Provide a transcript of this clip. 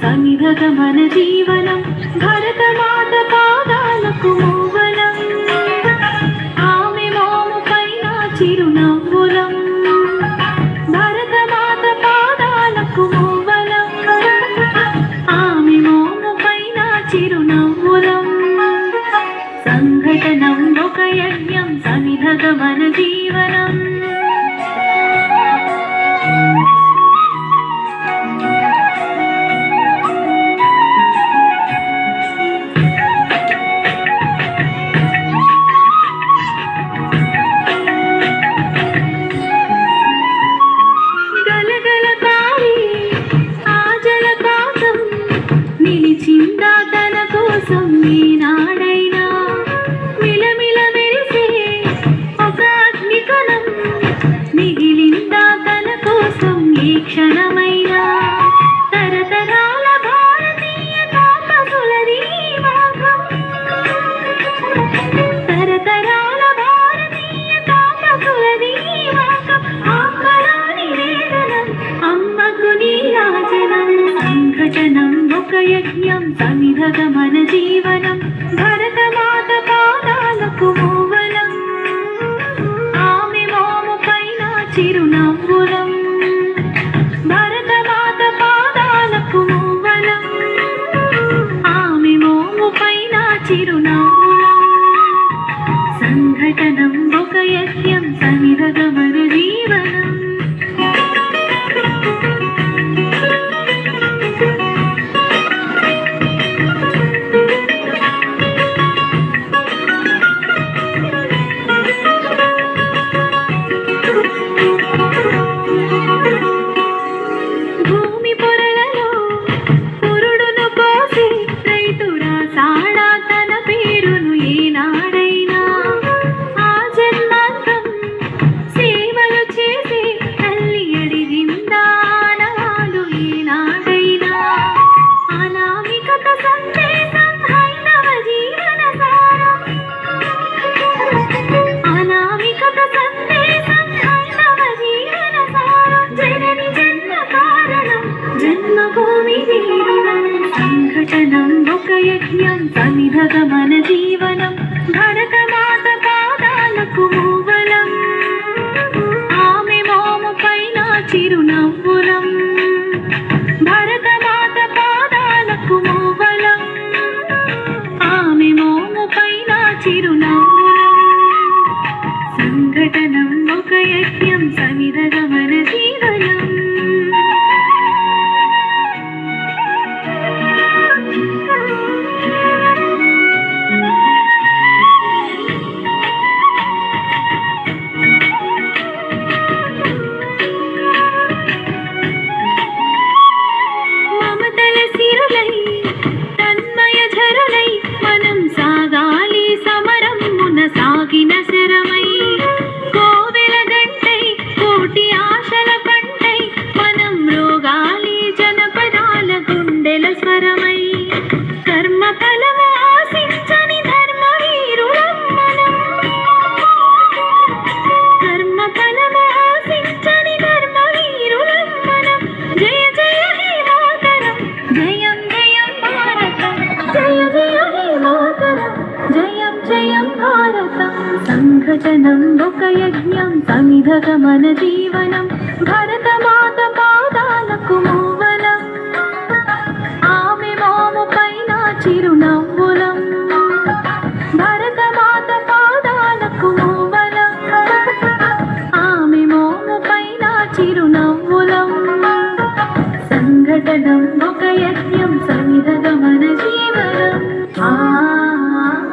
సమిధగమన జీవనం భరతమాత పాదాలకు మూవలం ఆమె మోము పైన చిరునవ్వులం భరతమాత పాదాలకు మూవలం ఆమె మోము పైన చిరునవ్వులం సంఘటనం ఒక యజ్ఞం సమిధగమన జీవనం ఈనాడైనా మిలమిల మెరిసే ఒక అగ్నికణం మిగిలిందా తన కోసం ఈ క్షణమైనా తరతరాల భారతీయ తాపసులది భాగం తరతరాల భారతీయ తాపసులది భాగం ఆకరాని వేదనం అమ్మకు నీరాజనం సంఘటనం ఒక యజ్ఞం సమిధగమన జీవనం భరతమాత పాదాలకు మూవలం ఆమె మోము పైన చిరునవ్వులం భరతమాత పాదాలకు మూవలం ఆమె మోము పైన చిరునవ్వులం సంఘటనం ఒక యజ్ఞం సమిధగమన జీవనం సంఘటనం ఒక యజ్ఞం సమిధగమన జీవనం భరతమాత పాదాలకు మూవలం ఆమె మోము పైన చిరునవ్వులం భరతమాత పాదాలకు మూవలం ఆమె మోము పైన చిరునవ్వులం సంఘటనం ఒక యజ్ఞం సమిధగమన జీవనం సాగిన శరమై కోవెల గంటై కోటి ఆశల పంటై మనం రోగాలి జనపదాల గుండెల స్వరమై కర్మ ఫలము ఆశించని ధర్మ వీరులం మనం కర్మ ఫలము ఆశించని ధర్మ వీరులం మనం జయ జయ హే మాతరం జయం జయం భారతం జయ జయ హే మాతరం జయం జయం భారతం సంఘటనం ఒక యజ్ఞం సమిధగమన జీవనం భరతమాత పాదాలకు మూవలం ఆమె మోము పైన చిరునవ్వులం భరతమాత పాదాలకు మూవలం ఆమె మోము పైన చిరునవ్వులం సంఘటనం